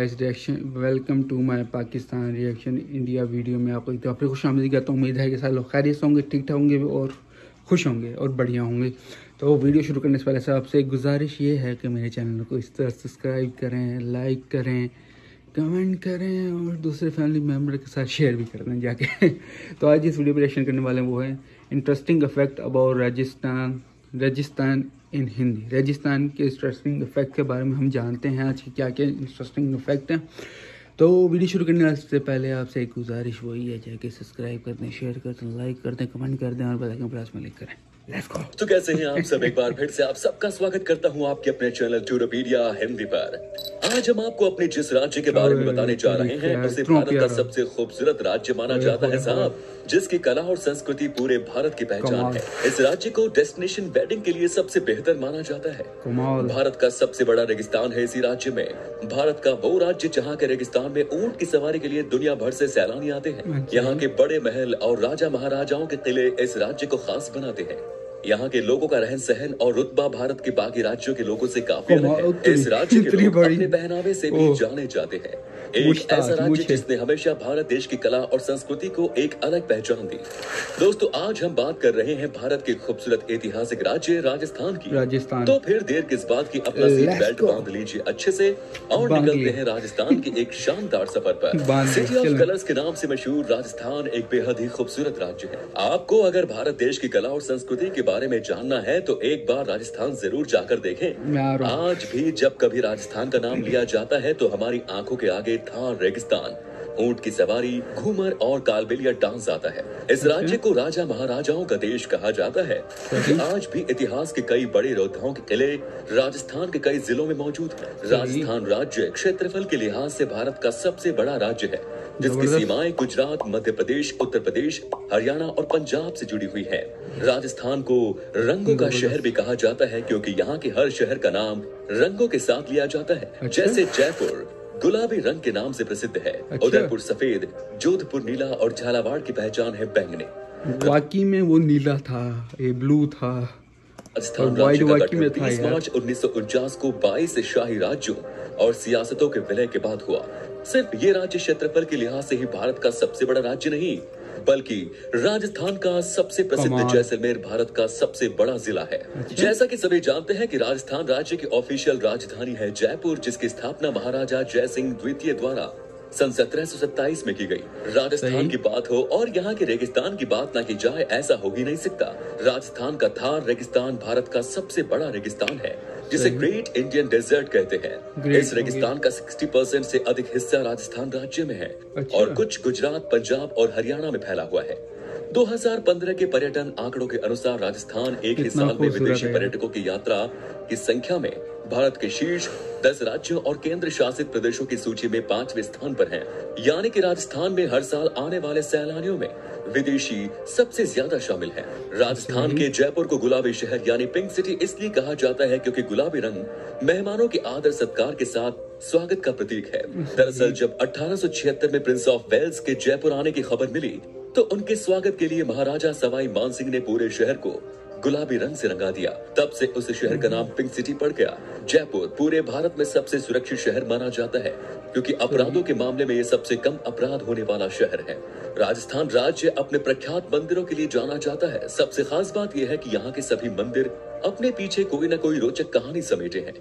Guys reaction welcome to my Pakistan reaction India video में आपको एक बार खुश आमदीद करता हूँ। उम्मीद है कि सारे लोग खैरियत से होंगे, ठीक ठाक होंगे और खुश होंगे और बढ़िया होंगे। तो वीडियो शुरू करने से पहले से आपसे एक गुजारिश ये है कि मेरे चैनल को इस तरह सब्सक्राइब करें, लाइक करें, कमेंट करें और दूसरे फैमिली मेम्बर के साथ शेयर भी कर दें जाके। तो आज इस वीडियो पर रिएक्शन करने वाले वो है इंटरेस्टिंग इफेक्ट अबाउट राजस्थान इन हिंदी। राजस्थान के इंटरेस्टिंग इफेक्ट के बारे में हम जानते हैं आज के क्या क्या इंटरेस्टिंग इफेक्ट हैं। तो वीडियो शुरू करने से पहले आपसे एक गुजारिश वही है जाके सब्सक्राइब कर दें, शेयर कर दें, लाइक कर दें, कमेंट कर दें और बेल आइकन प्रेस में क्लिक करें। Let's go. तो कैसे हैं आप सब? एक बार फिर से आप सबका स्वागत करता हूं आपके अपने चैनल टूरोपीडिया हिंदी पर। आज हम आपको अपने जिस राज्य के बारे में बताने जा रहे हैं उसे भारत का सबसे खूबसूरत राज्य माना जाता है साहब, जिसकी कला और संस्कृति पूरे भारत की पहचान है। इस राज्य को डेस्टिनेशन वेडिंग के लिए सबसे बेहतर माना जाता है। भारत का सबसे बड़ा रेगिस्तान है इसी राज्य में। भारत का वो राज्य जहाँ के रेगिस्तान में ऊंट की सवारी के लिए दुनिया भर से सैलानी आते हैं। यहाँ के बड़े महल और राजा महाराजाओं के किले इस राज्य को खास बनाते हैं। यहाँ के लोगों का रहन सहन और रुतबा भारत के बाकी राज्यों के लोगों से काफी अलग है। इस राज्य के लोग अपने पहनावे से भी जाने जाते हैं। एक ऐसा राज्य जिसने हमेशा भारत देश की कला और संस्कृति को एक अलग पहचान दी। दोस्तों, आज हम बात कर रहे हैं भारत के खूबसूरत ऐतिहासिक राज्य राजस्थान की। तो फिर देर किस बात की, अपना सीट बेल्ट बांध लीजिए अच्छे से और निकलते हैं राजस्थान के एक शानदार सफर पर। सिटी ऑफ कलर्स के नाम से मशहूर राजस्थान एक बेहद ही खूबसूरत राज्य है। आपको अगर भारत देश की कला और संस्कृति के बारे में जानना है तो एक बार राजस्थान जरूर जाकर देखें। आज भी जब कभी राजस्थान का नाम लिया जाता है तो हमारी आंखों के आगे थार रेगिस्तान, ऊंट की सवारी, घूमर और कालबेलिया डांस आता है। इस राज्य को राजा महाराजाओं का देश कहा जाता है क्योंकि आज भी इतिहास के कई बड़े योद्धाओं के किले राजस्थान के कई जिलों में मौजूद हैं। राजस्थान राज्य क्षेत्रफल के लिहाज से भारत का सबसे बड़ा राज्य है, जिसकी सीमाएं गुजरात, मध्य प्रदेश, उत्तर प्रदेश, हरियाणा और पंजाब से जुड़ी हुई है। राजस्थान को रंगों का शहर भी कहा जाता है क्योंकि यहाँ के हर शहर का नाम रंगों के साथ लिया जाता है। जैसे जयपुर गुलाबी रंग के नाम से प्रसिद्ध है, उदयपुर सफेद, जोधपुर नीला और झालावाड़ की पहचान है बैंगनी। वाकई में वो नीला था, ये ब्लू था। राजस्थान राज्य का गठन 30 मार्च 1949 को 22 शाही राज्यों और सियासतों के विलय के बाद हुआ। सिर्फ ये राज्य क्षेत्रफल के लिहाज से ही भारत का सबसे बड़ा राज्य नहीं, बल्कि राजस्थान का सबसे प्रसिद्ध जैसलमेर भारत का सबसे बड़ा जिला है। जैसा कि सभी जानते हैं कि राजस्थान राज्य की ऑफिशियल राजधानी है जयपुर, जिसकी स्थापना महाराजा जय सिंह द्वितीय द्वारा सन 1727 में की गई। राजस्थान की बात हो और यहाँ के रेगिस्तान की बात ना की जाए, ऐसा हो ही नहीं सकता। राजस्थान का थार रेगिस्तान भारत का सबसे बड़ा रेगिस्तान है, जिसे ग्रेट इंडियन डेजर्ट कहते हैं। इस रेगिस्तान का 60% से अधिक हिस्सा राजस्थान राज्य में है और कुछ गुजरात, पंजाब और हरियाणा में फैला हुआ है। 2015 के पर्यटन आंकड़ों के अनुसार राजस्थान एक ही साल में विदेशी पर्यटकों की यात्रा की संख्या में भारत के शीर्ष 10 राज्यों और केंद्र शासित प्रदेशों की सूची में 5वें स्थान पर है। यानी कि राजस्थान में हर साल आने वाले सैलानियों में विदेशी सबसे ज्यादा शामिल हैं। राजस्थान के जयपुर को गुलाबी शहर यानी पिंक सिटी इसलिए कहा जाता है क्योंकि गुलाबी रंग मेहमानों के आदर सत्कार के साथ स्वागत का प्रतीक है। दरअसल जब 1876 में प्रिंस ऑफ वेल्स के जयपुर आने की खबर मिली तो उनके स्वागत के लिए महाराजा सवाई मानसिंह ने पूरे शहर को गुलाबी रंग से रंगा दिया। तब से उस शहर का नाम पिंक सिटी पड़ गया। जयपुर पूरे भारत में सबसे सुरक्षित शहर माना जाता है क्योंकि अपराधों के मामले में ये सबसे कम अपराध होने वाला शहर है। राजस्थान राज्य अपने प्रख्यात मंदिरों के लिए जाना जाता है। सबसे खास बात यह है कि यहाँ के सभी मंदिर अपने पीछे कोई न कोई रोचक कहानी समेटे हैं।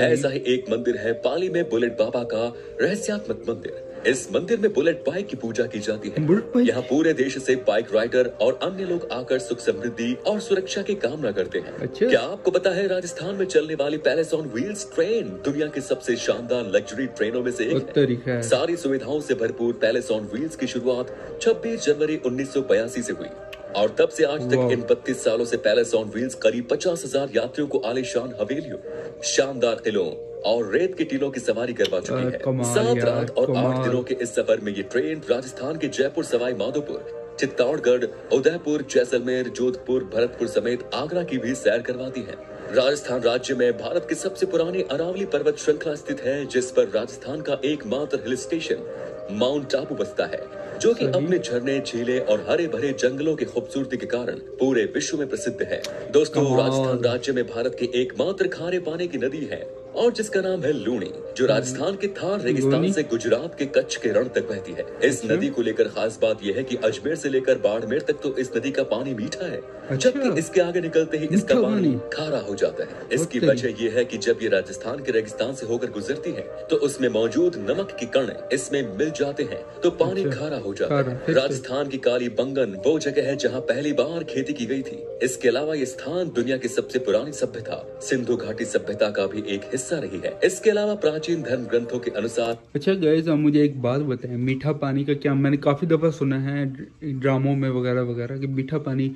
ऐसा ही एक मंदिर है पाली में बुलेट बाबा का रहस्यात्मक मंदिर। इस मंदिर में बुलेट बाइक की पूजा की जाती है। यहाँ पूरे देश से बाइक राइडर और अन्य लोग आकर सुख समृद्धि और सुरक्षा की कामना करते हैं। क्या आपको पता है राजस्थान में चलने वाली पैलेस ऑन व्हील्स ट्रेन दुनिया की सबसे शानदार लग्जरी ट्रेनों में से एक है। सारी सुविधाओं से भरपूर पैलेस ऑन व्हील्स की शुरुआत 26 जनवरी 1982 से हुई और तब से आज तक इन 32 सालों से पैलेस ऑन व्हील्स करीब 50,000 यात्रियों को आलीशान हवेलियों, शानदार किलों और रेत के टीलों की सवारी करवा चुकी है। 7 रात और 8 दिनों के इस सफर में ये ट्रेन राजस्थान के जयपुर, सवाई माधोपुर, चित्तौड़गढ़, उदयपुर, जैसलमेर, जोधपुर, भरतपुर समेत आगरा की भी सैर करवाती है। राजस्थान राज्य में भारत की सबसे पुरानी अरावली पर्वत श्रृंखला स्थित है, जिस पर राजस्थान का एकमात्र हिल स्टेशन माउंट आबू बसता है, जो कि अपने झरने, झीलें और हरे भरे जंगलों की खूबसूरती के कारण पूरे विश्व में प्रसिद्ध है। दोस्तों, राजस्थान राज्य में भारत की एकमात्र खारे पानी की नदी है और जिसका नाम है लूणी, जो राजस्थान के थार रेगिस्तान से गुजरात के कच्छ के रण तक बहती है। इस नदी को लेकर खास बात यह है कि अजमेर से लेकर बाड़मेर तक तो इस नदी का पानी मीठा है, जबकि इसके आगे निकलते ही इसका पानी खारा हो जाता है। इसकी वजह यह है कि जब ये राजस्थान के रेगिस्तान से होकर गुजरती है तो उसमें मौजूद नमक के कण इसमें मिल जाते हैं तो पानी खारा हो जाता है। राजस्थान की काली बंगन वो जगह है जहाँ पहली बार खेती की गई थी। इसके अलावा ये स्थान दुनिया की सबसे पुरानी सभ्यता सिंधु घाटी सभ्यता का भी एक हिस्सा रही है। इसके अलावा प्राचीन धर्म ग्रंथों के अनुसार। अच्छा गाइस, आप मुझे एक बात बताएं, मीठा पानी का क्या, मैंने काफी दफा सुना है ड्रामों में वगैरह वगैरह कि मीठा पानी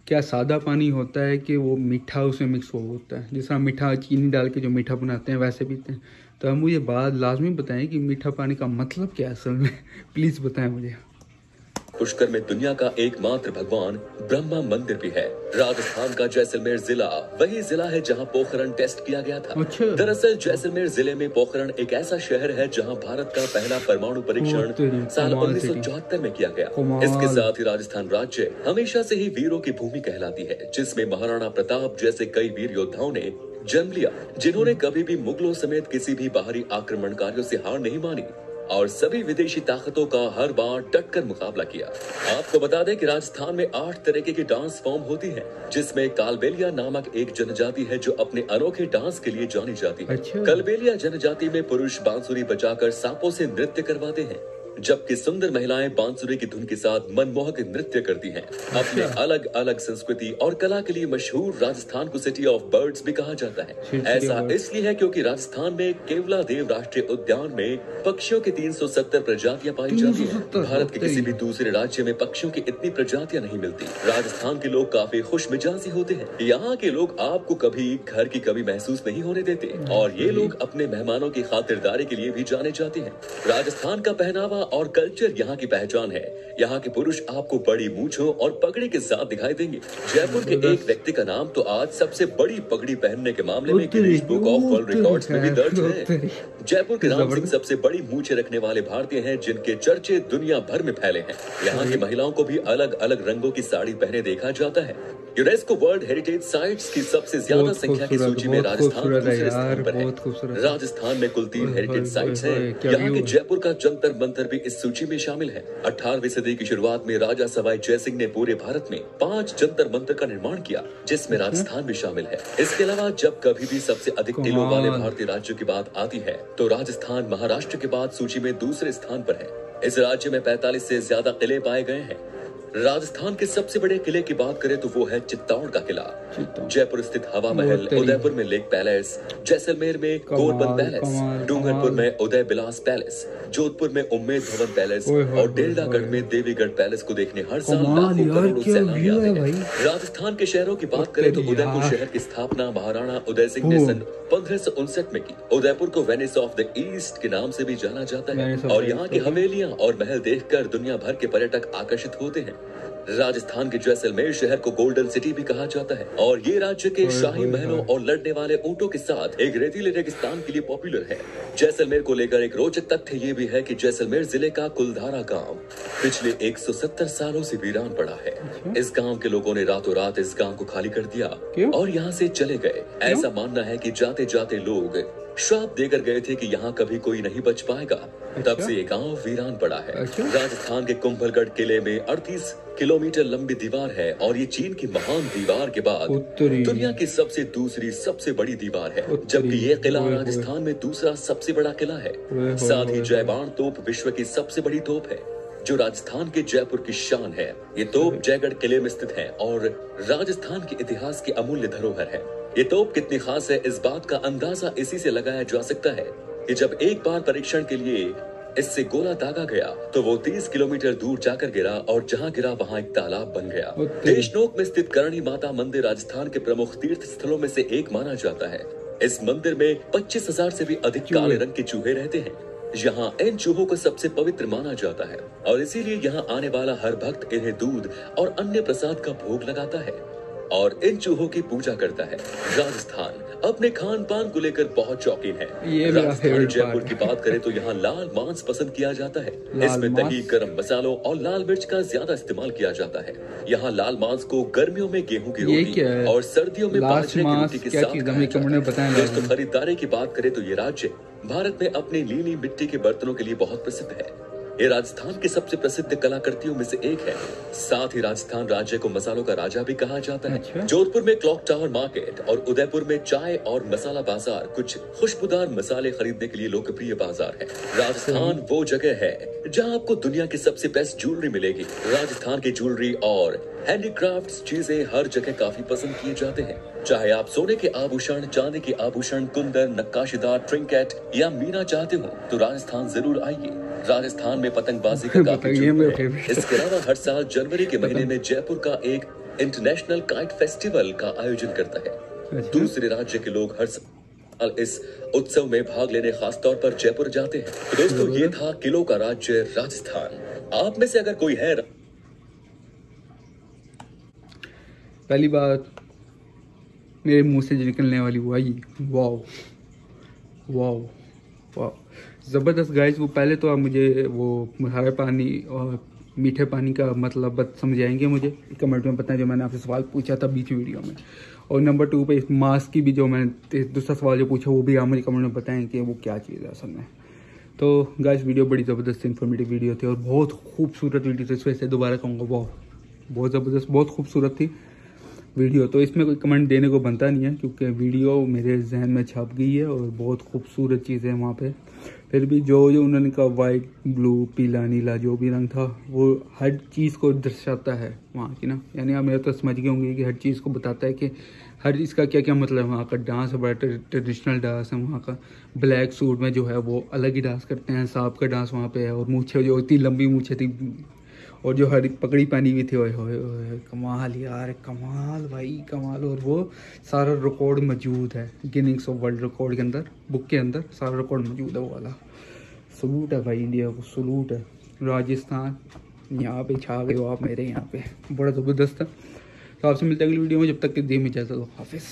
क्या सादा पानी होता है कि वो मीठा उसमें मिक्स होता है, जिस तरह मीठा चीनी डाल के जो मीठा बनाते हैं वैसे पीते हैं। तो आप मुझे बात लाजमी बताएं कि मीठा पानी का मतलब क्या है असल में, प्लीज बताएं मुझे। पुष्कर में दुनिया का एकमात्र भगवान ब्रह्मा मंदिर भी है। राजस्थान का जैसलमेर जिला वही जिला है जहां पोखरण टेस्ट किया गया था। दरअसल जैसलमेर जिले में पोखरण एक ऐसा शहर है जहां भारत का पहला परमाणु परीक्षण साल 1974 में किया गया। इसके साथ ही राजस्थान राज्य हमेशा से ही वीरों की भूमि कहलाती है, जिसमें महाराणा प्रताप जैसे कई वीर योद्धाओं ने जन्म लिया, जिन्होंने कभी भी मुगलों समेत किसी भी बाहरी आक्रमणकारियों से हार नहीं मानी और सभी विदेशी ताकतों का हर बार डटकर मुकाबला किया। आपको बता दें कि राजस्थान में 8 तरीके की डांस फॉर्म होती है, जिसमें कालबेलिया नामक एक जनजाति है जो अपने अनोखे डांस के लिए जानी जाती है। कालबेलिया जनजाति में पुरुष बांसुरी बजाकर सांपों से नृत्य करवाते हैं, जबकि सुंदर महिलाएं बांसुरी की धुन के साथ मनमोहक नृत्य करती हैं। अपने अलग अलग संस्कृति और कला के लिए मशहूर राजस्थान को सिटी ऑफ बर्ड्स भी कहा जाता है। ऐसा इसलिए है क्योंकि राजस्थान में केवलादेव राष्ट्रीय उद्यान में पक्षियों की 370 प्रजातियां पाई जाती हैं। भारत के किसी भी दूसरे राज्य में पक्षियों की इतनी प्रजातियां नहीं मिलती। राजस्थान के लोग काफी खुश मिजाजी होते हैं। यहाँ के लोग आपको कभी घर की कमी महसूस नहीं होने देते और ये लोग अपने मेहमानों की खातिरदारी के लिए भी जाने जाते हैं। राजस्थान का पहनावा और कल्चर यहाँ की पहचान है। यहाँ के पुरुष आपको बड़ी मूंछों और पगड़ी के साथ दिखाई देंगे। जयपुर के एक व्यक्ति का नाम तो आज सबसे बड़ी पगड़ी पहनने के मामले में Guinness book of world records में भी दर्ज है। जयपुर के राम सिंह सबसे बड़ी मूंछें रखने वाले भारतीय हैं, जिनके चर्चे दुनिया भर में फैले हैं। यहाँ की महिलाओं को भी अलग अलग रंगों की साड़ी पहने देखा जाता है। यूनेस्को वर्ल्ड हेरिटेज साइट्स की सबसे ज्यादा संख्या की सूची में राजस्थान दूसरे स्थान पर है। राजस्थान में कुल 3 हेरिटेज साइट्स हैं। यहाँ के जयपुर का जंतर मंतर भी इस सूची में शामिल है। 18वीं सदी की शुरुआत में राजा सवाई जयसिंह ने पूरे भारत में 5 जंतर मंतर का निर्माण किया, जिसमें राजस्थान भी शामिल है। इसके अलावा जब कभी भी सबसे अधिक किलों वाले भारतीय राज्यों की बात आती है तो राजस्थान महाराष्ट्र के बाद सूची में दूसरे स्थान पर है। इस राज्य में 45 से ज्यादा किले पाए गए हैं। राजस्थान के सबसे बड़े किले की बात करें तो वो है चित्तौड़ का किला। जयपुर स्थित हवा महल, उदयपुर में लेक पैलेस, जैसलमेर में गोरबन पैलेस, डूंगरपुर में उदय बिलास पैलेस, जोधपुर में उम्मेद भवन पैलेस और डेल्डागढ़ में देवीगढ़ पैलेस को देखने हर साल लाखों करोड़ों सैलानी आते हैं। राजस्थान के शहरों की बात करें तो उदयपुर शहर की स्थापना महाराणा उदय सिंह ने सन 1559 में की। उदयपुर को वेनिस ऑफ द ईस्ट के नाम से भी जाना जाता है और यहाँ की हवेलियां और महल देखकर दुनिया भर के पर्यटक आकर्षित होते हैं। राजस्थान के जैसलमेर शहर को गोल्डन सिटी भी कहा जाता है और ये राज्य के शाही महलों और लड़ने वाले ऊंटों के साथ एक रेतीले रेगिस्तान के लिए पॉपुलर है। जैसलमेर को लेकर एक रोचक तथ्य ये भी है कि जैसलमेर जिले का कुलधारा गांव पिछले 170 सालों से वीरान पड़ा है। इस गांव के लोगों ने रातों रात इस गांव को खाली कर दिया और यहाँ से चले गए। ऐसा मानना है कि जाते जाते लोग श्राप देकर गए थे कि यहाँ कभी कोई नहीं बच पाएगा। तब से ये गांव वीरान पड़ा है। राजस्थान के कुंभलगढ़ किले में 38 किलोमीटर लंबी दीवार है और ये चीन की महान दीवार के बाद दुनिया की सबसे बड़ी दीवार है, जबकि ये किला राजस्थान में दूसरा सबसे बड़ा किला है। साथ ही जयबाण तोप विश्व की सबसे बड़ी तोप है जो राजस्थान के जयपुर की शान है। ये तोप जयगढ़ किले में स्थित है और राजस्थान के इतिहास की अमूल्य धरोहर है। ये तोप कितनी खास है इस बात का अंदाजा इसी से लगाया जा सकता है कि जब एक बार परीक्षण के लिए इससे गोला दागा गया तो वो 30 किलोमीटर दूर जाकर गिरा और जहाँ गिरा वहाँ एक तालाब बन गया। देशनोक में स्थित करणी माता मंदिर राजस्थान के प्रमुख तीर्थ स्थलों में से एक माना जाता है। इस मंदिर में 25,000 से भी अधिक काले रंग के चूहे रहते हैं। यहाँ इन चूहों को सबसे पवित्र माना जाता है और इसीलिए यहाँ आने वाला हर भक्त इन्हें दूध और अन्य प्रसाद का भोग लगाता है। और इन चूहों की पूजा करता है। राजस्थान अपने खान पान को लेकर बहुत शौकीन है। राजस्थान जयपुर की बात करें तो यहाँ लाल मांस पसंद किया जाता है। इसमें दही, गरम मसालों और लाल मिर्च का ज्यादा इस्तेमाल किया जाता है। यहाँ लाल मांस को गर्मियों में गेहूं की रोटी और सर्दियों में बाजरे की रोटी के साथ। दोस्तों, खरीदारी की बात करें तो ये राज्य भारत में अपनी नीली मिट्टी के बर्तनों के लिए बहुत प्रसिद्ध है। ये राजस्थान की सबसे प्रसिद्ध कलाकृतियों में से एक है। साथ ही राजस्थान राज्य को मसालों का राजा भी कहा जाता है। जोधपुर में क्लॉक टावर मार्केट और उदयपुर में चाय और मसाला बाजार कुछ खुशबूदार मसाले खरीदने के लिए लोकप्रिय बाजार है। राजस्थान वो जगह है जहां आपको दुनिया की सबसे बेस्ट ज्वेलरी मिलेगी। राजस्थान की ज्वेलरी और हैंडीक्राफ्ट चीजें हर जगह काफी पसंद किए जाते हैं। चाहे आप सोने के आभूषण, चांदी के आभूषण, कुंदन, नक्काशीदार ट्रिंकेट या मीना चाहते हो तो राजस्थान जरूर आइए। राजस्थान में पतंगबाजी का काफी जुनून है। इसके अलावा हर साल जनवरी के महीने में जयपुर का एक इंटरनेशनल काइट फेस्टिवल का आयोजन करता है। दूसरे राज्य के लोग हर साल इस उत्सव में भाग लेने खास तौर पर जयपुर जाते हैं। तो दोस्तों, ये था किलों का राज्य राजस्थान। आप में से अगर कोई है, पहली बात मेरे मुंह से जो निकलने वाली वो आई, वाओ वाओ वाओ, ज़बरदस्त गाइस। वो पहले तो आप मुझे वो खारे पानी और मीठे पानी का मतलब समझाएंगे मुझे कमेंट में बताएं, जो मैंने आपसे सवाल पूछा था बीच वीडियो में। और नंबर 2 पे इस मास्क की भी जो मैंने दूसरा सवाल जो पूछा वो भी आप मुझे कमेंट में बताएं कि वो क्या चीज़ है असल में। तो गाइस, वीडियो बड़ी ज़बरदस्त इन्फॉर्मेटिव वीडियो थी और बहुत खूबसूरत वीडियो थी। इस वजह से दोबारा कहूँगा वाह, बहुत ज़बरदस्त, बहुत खूबसूरत थी वीडियो। तो इसमें कोई कमेंट देने को बनता नहीं है क्योंकि वीडियो मेरे जहन में छप गई है और बहुत खूबसूरत चीज़ें हैं वहाँ पे। फिर भी जो उन्होंने कहा वाइट, ब्लू, पीला, नीला जो भी रंग था वो हर चीज़ को दर्शाता है वहाँ की ना। यानी आप मेरे तो समझ गए होंगे कि हर चीज़ को बताता है कि हर इसका क्या क्या मतलब है। वहाँ का डांस बड़ा ट्रेडिशनल डांस है। वहाँ का ब्लैक सूट में जो है वो अलग ही डांस करते हैं। सांप का डांस वहाँ पे है और मूछें जो इतनी लंबी मूछें थी और जो हरी पगड़ी पहनी हुई थी, ओए होए कमाल यार, कमाल भाई कमाल। और वो सारा रिकॉर्ड मौजूद है गिनीज ऑफ वर्ल्ड रिकॉर्ड के अंदर, बुक के अंदर सारा रिकॉर्ड मौजूद है वो वाला। सलूट है भाई इंडिया को, सलूट है। राजस्थान यहाँ पे छा गए हो आप मेरे यहाँ पे, बड़ा ज़बरदस्त है। तो आपसे मिलते हैं अगली वीडियो में, जब तक कि दी में इजाज़त हो, हाफिज़।